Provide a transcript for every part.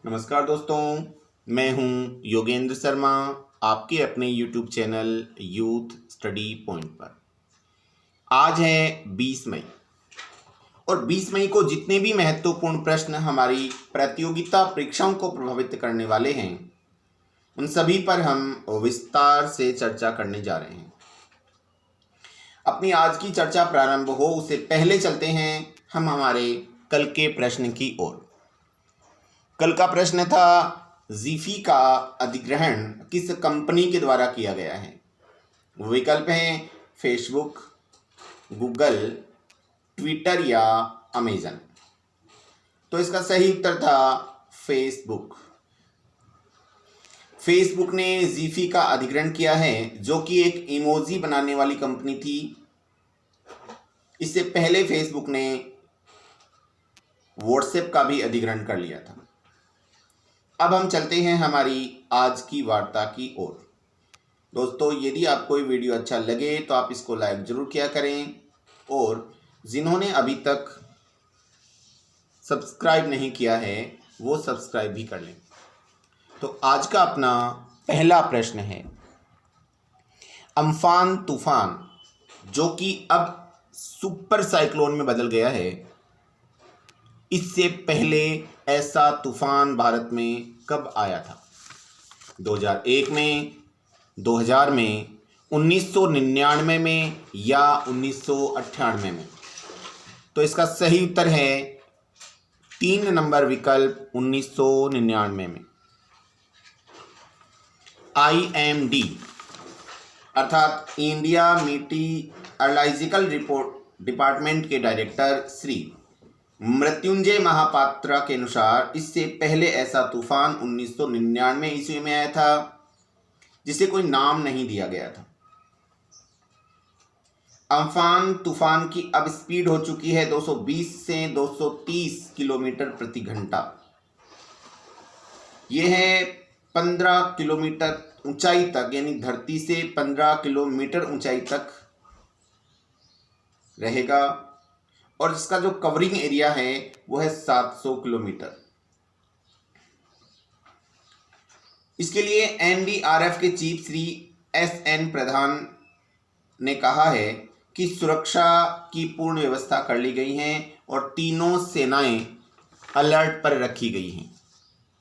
नमस्कार दोस्तों, मैं हूं योगेंद्र शर्मा, आपके अपने YouTube channel youth study point पर। आज है 20 मई और 20 मई को जितने भी महत्वपूर्ण प्रश्न हमारी प्रतियोगिता परीक्षाओं को प्रभावित करने वाले हैं, उन सभी पर हम विस्तार से चर्चा करने जा रहे हैं। अपनी आज की चर्चा प्रारंभ हो उससे पहले चलते हैं हम हमारे कल के प्रश्न की ओर। कल का प्रश्न था, ज़ीफी का अधिग्रहण किस कंपनी के द्वारा किया गया है? विकल्प हैं फेसबुक, गूगल, ट्विटर या अमेजन। तो इसका सही उत्तर था फेसबुक। फेसबुक ने ज़ीफी का अधिग्रहण किया है, जो कि एक इमोजी बनाने वाली कंपनी थी। इससे पहले फेसबुक ने व्हाट्सएप का भी अधिग्रहण कर लिया था। अब हम चलते हैं हमारी आज की वार्ता की ओर। दोस्तों, यदि आपको ये वीडियो अच्छा लगे तो आप इसको लाइक जरूर किया करें और जिन्होंने अभी तक सब्सक्राइब नहीं किया है वो सब्सक्राइब भी कर लें। तो आज का अपना पहला प्रश्न है, अम्फान तूफान जो कि अब सुपर साइक्लोन में बदल गया है, इससे पहले ऐसा तूफान भारत में कब आया था? 2001 में, 2000 में, 1999 में या 1998 में? तो इसका सही उत्तर है 3 नंबर विकल्प 1999 में। IMD अर्थात इंडिया मीटियोलॉजिकल रिपोर्ट डिपार्टमेंट के डायरेक्टर श्री मृत्युंजय महापात्रा के अनुसार इससे पहले ऐसा तूफान 1999 ईस्वी में आया था, जिसे कोई नाम नहीं दिया गया था। अम्फान तूफान की अब स्पीड हो चुकी है 220 से 230 किलोमीटर प्रति घंटा। यह है 15 किलोमीटर ऊंचाई तक, यानी धरती से 15 किलोमीटर ऊंचाई तक रहेगा और इसका जो कवरिंग एरिया है वो है 700 किलोमीटर। इसके लिए NDRF के चीफ श्री SN प्रधान ने कहा है कि सुरक्षा की पूर्ण व्यवस्था कर ली गई है और तीनों सेनाएं अलर्ट पर रखी गई हैं,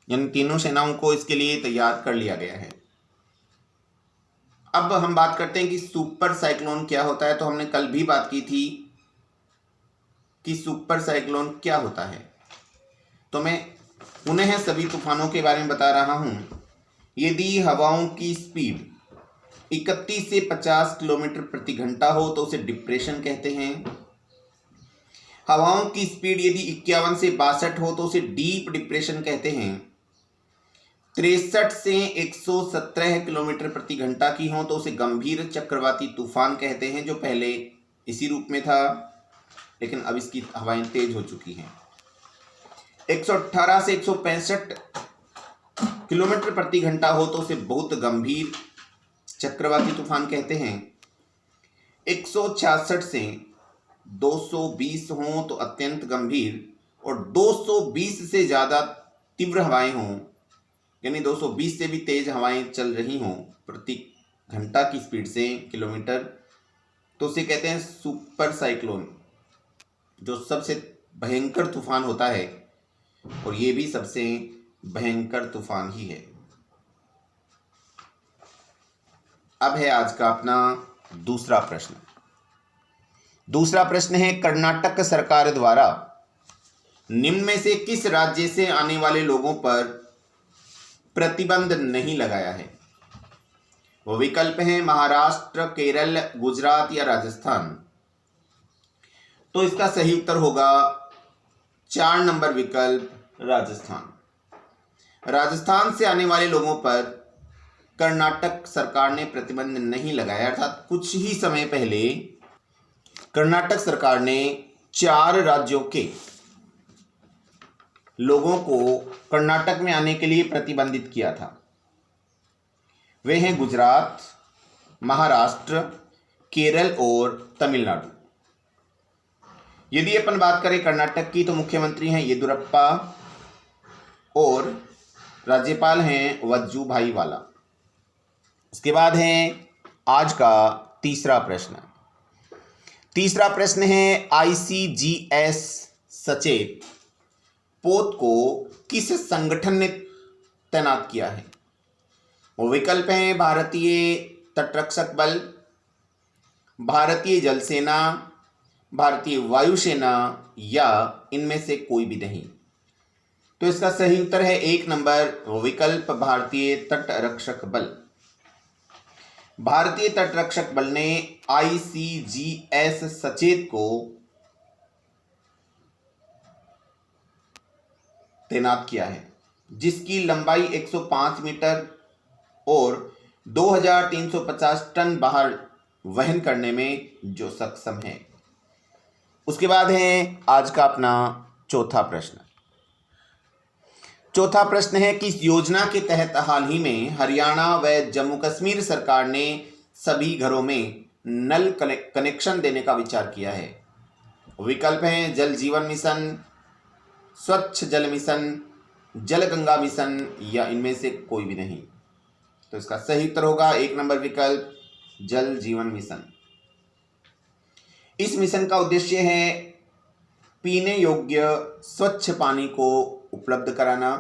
यानी तीनों सेनाओं को इसके लिए तैयार कर लिया गया है। अब हम बात करते हैं कि सुपर साइक्लोन क्या होता है। तो हमने कल भी बात की थी कि सुपर साइक्लोन क्या होता है। तो मैं पुनः सभी तूफानों के बारे में बता रहा हूं। यदि हवाओं की स्पीड 31 से 50 किलोमीटर प्रति घंटा हो तो उसे डिप्रेशन कहते हैं। हवाओं की स्पीड यदि 51 से 62 हो तो उसे डीप डिप्रेशन कहते हैं। 63 से 117 किलोमीटर प्रति घंटा की हो तो उसे गंभीर चक्रवाती तूफान कहते हैं, जो पहले इसी रूप में था लेकिन अब इसकी हवाएं तेज हो चुकी हैं। 118 से 165 किलोमीटर प्रति घंटा हो तो उसे बहुत गंभीर चक्रवाती तूफान कहते हैं। 166 से 220 हो तो अत्यंत गंभीर और 220 से ज़्यादा तीव्र हवाएं हों, यानी 220 से भी तेज हवाएं चल रही हों प्रति घंटा की स्पीड से किलोमीटर, तो उसे कहते हैं सुपर साइक्लोन, जो सबसे भयंकर तूफान होता है और ये भी सबसे भयंकर तूफान ही है। अब है आज का अपना दूसरा प्रश्न। दूसरा प्रश्न है, कर्नाटक सरकार द्वारा निम्न में से किस राज्य से आने वाले लोगों पर प्रतिबंध नहीं लगाया है? वो विकल्प हैं महाराष्ट्र, केरल, गुजरात या राजस्थान। तो इसका सही उत्तर होगा 4 नंबर विकल्प राजस्थान। राजस्थान से आने वाले लोगों पर कर्नाटक सरकार ने प्रतिबंध नहीं लगाया, अर्थात कुछ ही समय पहले कर्नाटक सरकार ने 4 राज्यों के लोगों को कर्नाटक में आने के लिए प्रतिबंधित किया था। वे हैं गुजरात, महाराष्ट्र, केरल और तमिलनाडु। यदि अपन बात करें कर्नाटक की तो मुख्यमंत्री हैं येदियुरप्पा और राज्यपाल हैं वजूभाई वाला। उसके बाद है आज का तीसरा प्रश्न। तीसरा प्रश्न है ICGS सचेत पोत को किस संगठन ने तैनात किया है? वो विकल्प हैं भारतीय तटरक्षक बल, भारतीय जल सेना, भारतीय वायुसेना या इनमें से कोई भी नहीं। तो इसका सही उत्तर है 1 नंबर विकल्प भारतीय तटरक्षक बल। भारतीय तटरक्षक बल ने ICGS सचेत को तैनात किया है, जिसकी लंबाई 105 मीटर और 2350 टन बाहर वहन करने में जो सक्षम है। उसके बाद है आज का अपना चौथा प्रश्न। चौथा प्रश्न है किस योजना के तहत हाल ही में हरियाणा व जम्मू कश्मीर सरकार ने सभी घरों में नल कनेक्शन देने का विचार किया है? विकल्प हैं जल जीवन मिशन, स्वच्छ जल मिशन, जल गंगा मिशन या इनमें से कोई भी नहीं। तो इसका सही उत्तर होगा 1 नंबर विकल्प जल जीवन मिशन। इस मिशन का उद्देश्य है पीने योग्य स्वच्छ पानी को उपलब्ध कराना,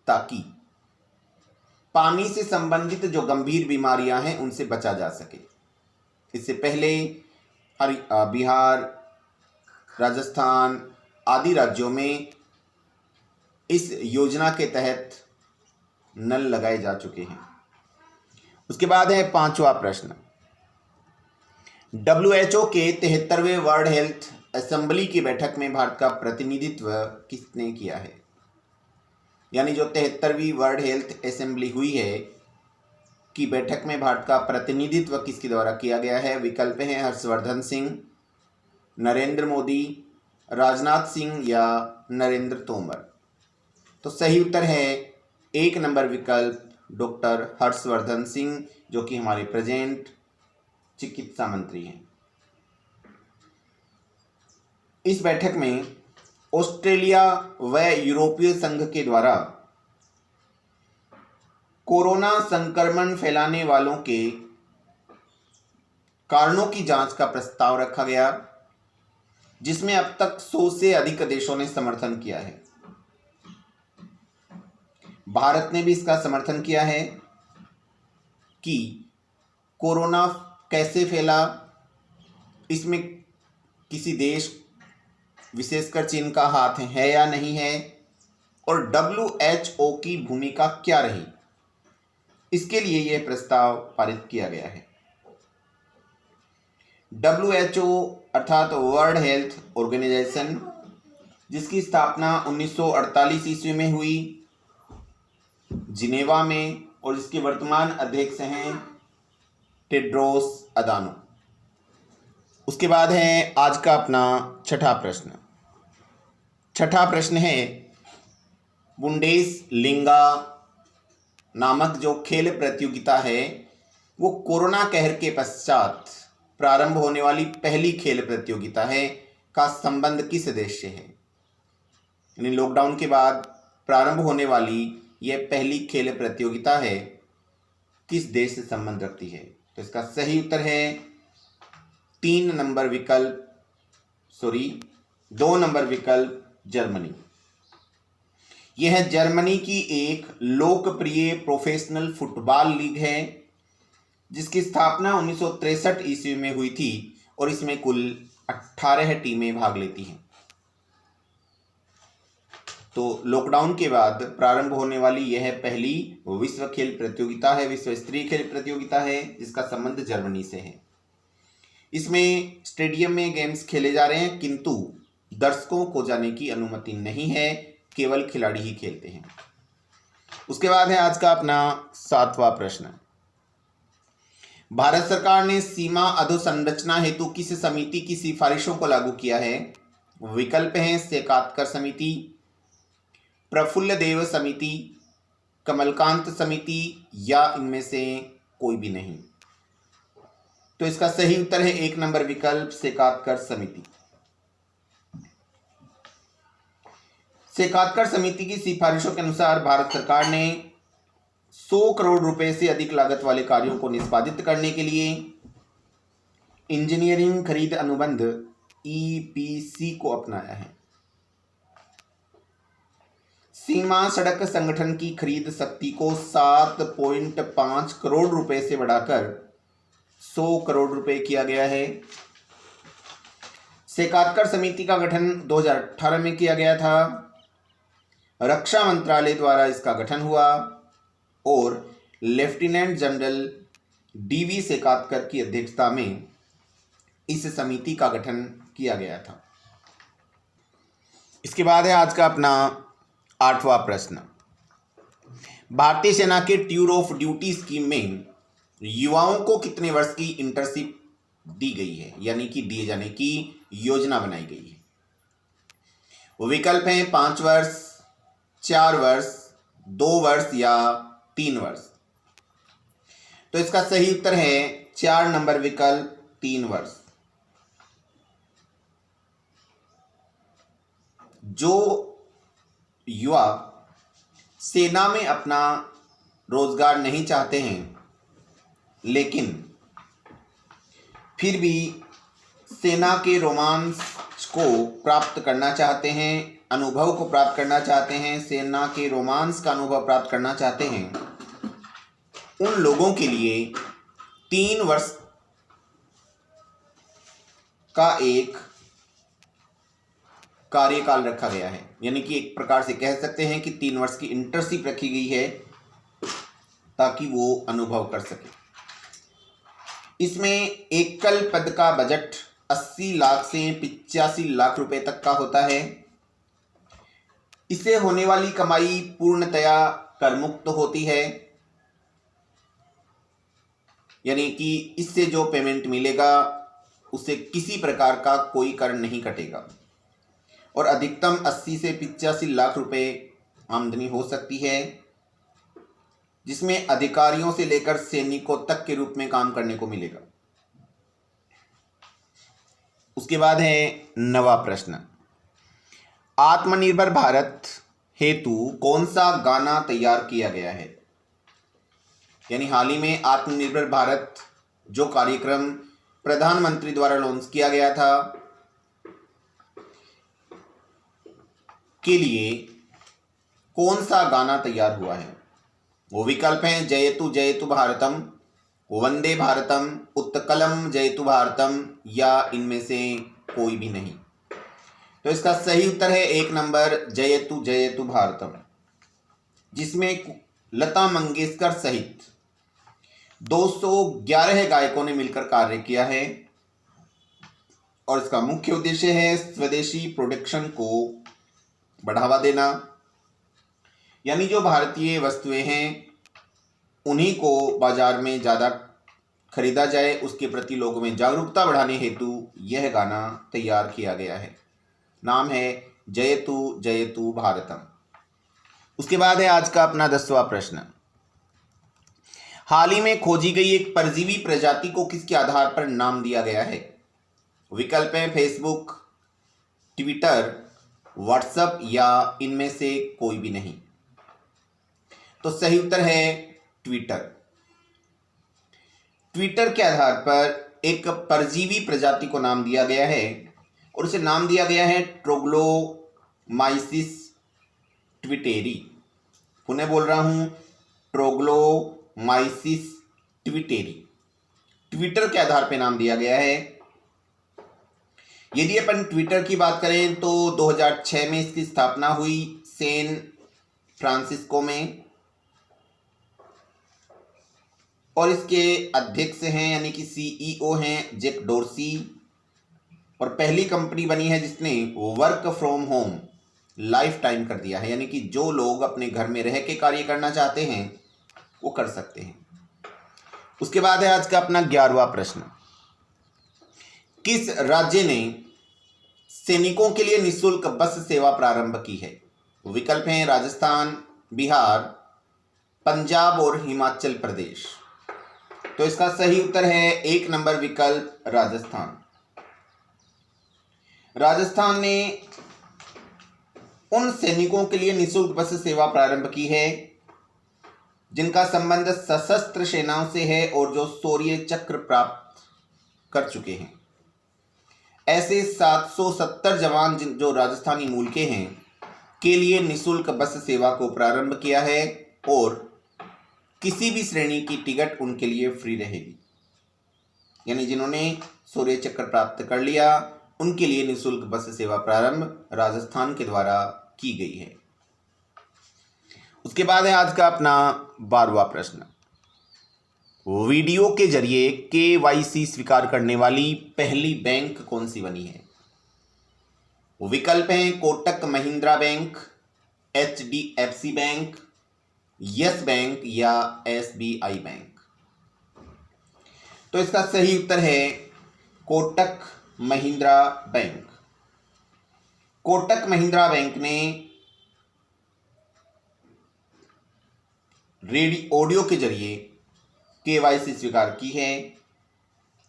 ताकि पानी से संबंधित जो गंभीर बीमारियां हैं उनसे बचा जा सके। इससे पहले बिहार, राजस्थान आदि राज्यों में इस योजना के तहत नल लगाए जा चुके हैं। उसके बाद है पांचवा प्रश्न। WHO के 73वें वर्ल्ड हेल्थ असेंबली की बैठक में भारत का प्रतिनिधित्व किसने किया है? यानी जो 73वीं वर्ल्ड हेल्थ असेंबली हुई है की बैठक में भारत का प्रतिनिधित्व किसके द्वारा किया गया है? विकल्प हैं हर्षवर्धन सिंह, नरेंद्र मोदी, राजनाथ सिंह या नरेंद्र तोमर। तो सही उत्तर है 1 नंबर विकल्प डॉक्टर हर्षवर्धन सिंह, जो कि हमारे प्रेजेंट चिकित्सा मंत्री हैं। इस बैठक में ऑस्ट्रेलिया व यूरोपीय संघ के द्वारा कोरोना संक्रमण फैलाने वालों के कारणों की जांच का प्रस्ताव रखा गया, जिसमें अब तक 100 से अधिक देशों ने समर्थन किया है। भारत ने भी इसका समर्थन किया है कि कोरोना कैसे फैला, इसमें किसी देश विशेषकर चीन का हाथ है या नहीं है, और WHO की भूमिका क्या रही, इसके लिए यह प्रस्ताव पारित किया गया है। WHO अर्थात वर्ल्ड हेल्थ ऑर्गेनाइजेशन, जिसकी स्थापना 1948 ईस्वी में हुई जिनेवा में, और इसके वर्तमान अध्यक्ष हैं टेड्रोस अदानो। उसके बाद है आज का अपना छठा प्रश्न। छठा प्रश्न है बुंडेसलिगा नामक जो खेल प्रतियोगिता है वो कोरोना कहर के पश्चात प्रारंभ होने वाली पहली खेल प्रतियोगिता है का संबंध किस देश से है? यानी लॉकडाउन के बाद प्रारंभ होने वाली यह पहली खेल प्रतियोगिता है, किस देश से संबंध रखती है? तो इसका सही उत्तर है 2 नंबर विकल्प जर्मनी। यह जर्मनी की एक लोकप्रिय प्रोफेशनल फुटबॉल लीग है, जिसकी स्थापना 1963 ईस्वी में हुई थी और इसमें कुल 18 टीमें भाग लेती हैं। तो लॉकडाउन के बाद प्रारंभ होने वाली यह पहली विश्व खेल प्रतियोगिता है, विश्व स्तरीय खेल प्रतियोगिता है, जिसका संबंध जर्मनी से है। इसमें स्टेडियम में गेम्स खेले जा रहे हैं, किंतु दर्शकों को जाने की अनुमति नहीं है, केवल खिलाड़ी ही खेलते हैं। उसके बाद है आज का अपना 7वां प्रश्न। भारत सरकार ने सीमा अधोसंरचना हेतु किस समिति की सिफारिशों को लागू किया है? विकल्प हैं शेकातकर समिति, प्रफुल्ल देव समिति, कमलकांत समिति या इनमें से कोई भी नहीं। तो इसका सही उत्तर है 1 नंबर विकल्प शेकातकर समिति। सेकातकर समिति की सिफारिशों के अनुसार भारत सरकार ने 100 करोड़ रुपए से अधिक लागत वाले कार्यों को निष्पादित करने के लिए इंजीनियरिंग खरीद अनुबंध ईपीसी को अपनाया है। सीमा सड़क संगठन की खरीद शक्ति को 7.5 करोड़ रुपए से बढ़ाकर 100 करोड़ रुपए किया गया है। सेकातकर समिति का गठन 2018 में किया गया था। रक्षा मंत्रालय द्वारा इसका गठन हुआ और लेफ्टिनेंट जनरल डीवी सेकातकर की अध्यक्षता में इस समिति का गठन किया गया था। इसके बाद है आज का अपना 8वां प्रश्न। भारतीय सेना के टूर ऑफ ड्यूटी स्कीम में युवाओं को कितने वर्ष की इंटर्नशिप दी गई है, यानी कि दिए जाने की योजना बनाई गई है? वो विकल्प हैं 5 वर्ष, 4 वर्ष, 2 वर्ष या 3 वर्ष। तो इसका सही उत्तर है 4 नंबर विकल्प 3 वर्ष। जो युवा सेना में अपना रोजगार नहीं चाहते हैं लेकिन फिर भी सेना के रोमांच को प्राप्त करना चाहते हैं, अनुभव को प्राप्त करना चाहते हैं, सेना के रोमांस का अनुभव प्राप्त करना चाहते हैं, उन लोगों के लिए 3 वर्ष का एक कार्यकाल रखा गया है। यानी कि एक प्रकार से कह सकते हैं कि 3 वर्ष की इंटर्नशिप रखी गई है ताकि वो अनुभव कर सके। इसमें एकल पद का बजट 80 लाख से 85 लाख रुपए तक का होता है। इससे होने वाली कमाई पूर्णतया कर मुक्त होती है, यानी कि इससे जो पेमेंट मिलेगा उससे किसी प्रकार का कोई कर नहीं कटेगा और अधिकतम 80 से 85 लाख रुपए आमदनी हो सकती है, जिसमें अधिकारियों से लेकर सैनिकों तक के रूप में काम करने को मिलेगा। उसके बाद है 9वां प्रश्न। आत्मनिर्भर भारत हेतु कौन सा गाना तैयार किया गया है? यानी हाल ही में आत्मनिर्भर भारत जो कार्यक्रम प्रधानमंत्री द्वारा लॉन्च किया गया था के लिए कौन सा गाना तैयार हुआ है? वो विकल्प हैं जयतु जयतु भारतम, वंदे भारतम, उत्कलम जयतु भारतम या इनमें से कोई भी नहीं। तो इसका सही उत्तर है 1 नंबर जयतु जयतु भारतम, जिसमें लता मंगेशकर सहित 211 गायकों ने मिलकर कार्य किया है और इसका मुख्य उद्देश्य है स्वदेशी प्रोडक्शन को बढ़ावा देना, यानी जो भारतीय वस्तुएं हैं उन्हीं को बाजार में ज़्यादा खरीदा जाए, उसके प्रति लोगों में जागरूकता बढ़ाने हेतु यह गाना तैयार किया गया है। नाम है जयतु जयतु भारतम। उसके बाद है आज का अपना 10वां प्रश्न। हाल ही में खोजी गई एक परजीवी प्रजाति को किसके आधार पर नाम दिया गया है? विकल्प है फेसबुक, ट्विटर, व्हाट्सएप या इनमें से कोई भी नहीं। तो सही उत्तर है ट्विटर। ट्विटर के आधार पर एक परजीवी प्रजाति को नाम दिया गया है और उसे नाम दिया गया है ट्रोग्लोमाइसिस ट्विटेरी। पुनः बोल रहा हूं, ट्रोग्लोमाइसिस ट्विटेरी ट्विटर के आधार पर नाम दिया गया है। यदि अपन ट्विटर की बात करें तो 2006 में इसकी स्थापना हुई सैन फ्रांसिस्को में और इसके अध्यक्ष हैं यानी कि सीईओ हैं जैक डोर्सी और पहली कंपनी बनी है जिसने work from home life time कर दिया है, यानी कि जो लोग अपने घर में रह के कार्य करना चाहते हैं वो कर सकते हैं। उसके बाद है आज का अपना 11वां प्रश्न। किस राज्य ने सैनिकों के लिए निःशुल्क बस सेवा प्रारंभ की है? विकल्प हैं राजस्थान, बिहार, पंजाब और हिमाचल प्रदेश। तो इसका सही उत्तर है 1 नंबर विकल्प राजस्थान। राजस्थान ने उन सैनिकों के लिए निःशुल्क बस सेवा प्रारंभ की है जिनका संबंध सशस्त्र सेनाओं से है और जो शौर्य चक्र प्राप्त कर चुके हैं। ऐसे 770 जवान जो राजस्थानी मूल के हैं के लिए निःशुल्क बस सेवा को प्रारंभ किया है और किसी भी श्रेणी की टिकट उनके लिए फ्री रहेगी। यानी जिन्होंने शौर्य चक्र प्राप्त कर लिया उनके लिए निःशुल्क बस सेवा प्रारंभ राजस्थान के द्वारा की गई है। उसके बाद है आज का अपना 12वां प्रश्न। वीडियो के जरिए KYC स्वीकार करने वाली पहली बैंक कौन सी बनी है? विकल्प हैं Kotak Mahindra bank, HDFC bank, yes bank या SBI बैंक। तो इसका सही उत्तर है कोटक महिंद्रा बैंक। कोटक महिंद्रा बैंक ने ऑडियो के जरिए KYC स्वीकार की है।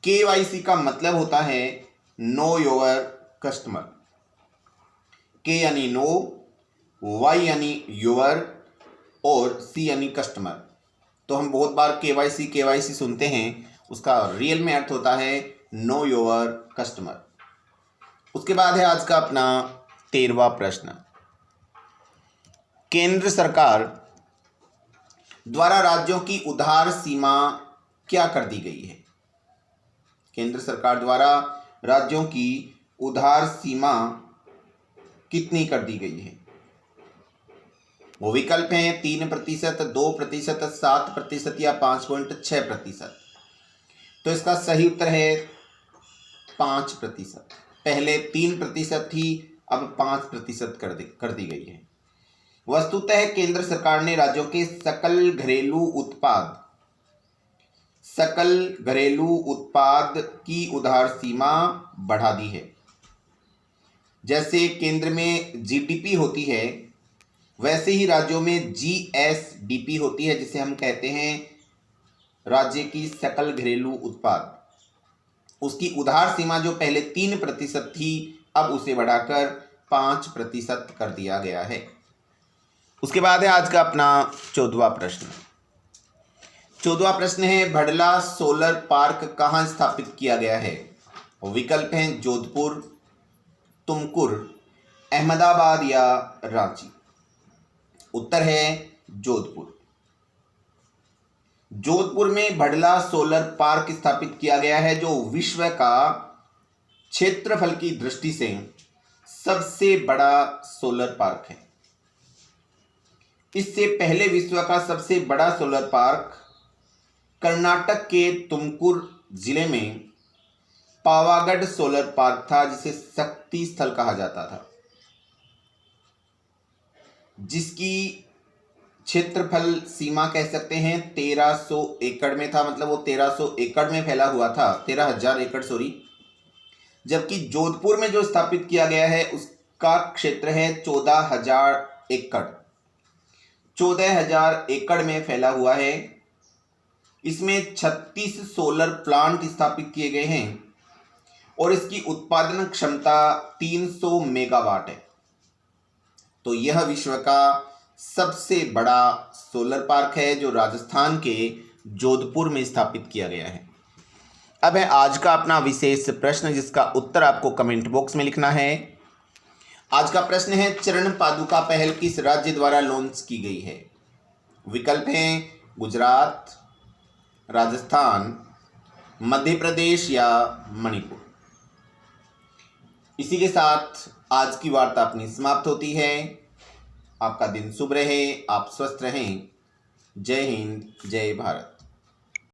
KYC का मतलब होता है नो योर कस्टमर। K यानी नो, Y यानी योर और C यानी कस्टमर। तो हम बहुत बार KYC सुनते हैं, उसका रियल में अर्थ होता है नो योर कस्टमर। उसके बाद है आज का अपना 13वां प्रश्न। केंद्र सरकार द्वारा राज्यों की उधार सीमा क्या कर दी गई है? केंद्र सरकार द्वारा राज्यों की उधार सीमा कितनी कर दी गई है? वो विकल्प हैं 3%, 2%, 7% या 5.6%। तो इसका सही उत्तर है 5%। पहले 3% थी, अब 5% कर दी गई है। वस्तुतः केंद्र सरकार ने राज्यों के सकल घरेलू उत्पाद की उधार सीमा बढ़ा दी है। जैसे केंद्र में GDP होती है वैसे ही राज्यों में GSDP होती है, जिसे हम कहते हैं राज्य की सकल घरेलू उत्पाद। उसकी उधार सीमा जो पहले 3% थी अब उसे बढ़ाकर 5% कर दिया गया है। उसके बाद है आज का अपना 14वां प्रश्न। 14वां प्रश्न है भडला सोलर पार्क कहाँ स्थापित किया गया है? विकल्प हैं जोधपुर, तुमकुर, अहमदाबाद या रांची। उत्तर है जोधपुर। जोधपुर में भडला सोलर पार्क स्थापित किया गया है जो विश्व का क्षेत्रफल की दृष्टि से सबसे बड़ा सोलर पार्क है। इससे पहले विश्व का सबसे बड़ा सोलर पार्क कर्नाटक के तुमकुर जिले में पावागढ़ सोलर पार्क था, जिसे शक्ति स्थल कहा जाता था, जिसकी क्षेत्रफल सीमा कह सकते हैं 1300 एकड़ में था। मतलब वो 1300 एकड़ में फैला हुआ था, 13,000 एकड़ सॉरी। जबकि जोधपुर में जो स्थापित किया गया है उसका क्षेत्र है 14,000 एकड़। 14,000 एकड़ में फैला हुआ है। इसमें 36 सोलर प्लांट स्थापित किए गए हैं और इसकी उत्पादन क्षमता 300 मेगावाट है। तो यह विश्व का सबसे बड़ा सोलर पार्क है जो राजस्थान के जोधपुर में स्थापित किया गया है। अब है आज का अपना विशेष प्रश्न जिसका उत्तर आपको कमेंट बॉक्स में लिखना है। आज का प्रश्न है चरण पादुका पहल किस राज्य द्वारा लॉन्च की गई है? विकल्प हैं गुजरात, राजस्थान, मध्य प्रदेश या मणिपुर। इसी के साथ आज की वार्ता अपनी समाप्त होती है। आपका दिन शुभ रहे, आप स्वस्थ रहें। जय हिंद, जय भारत।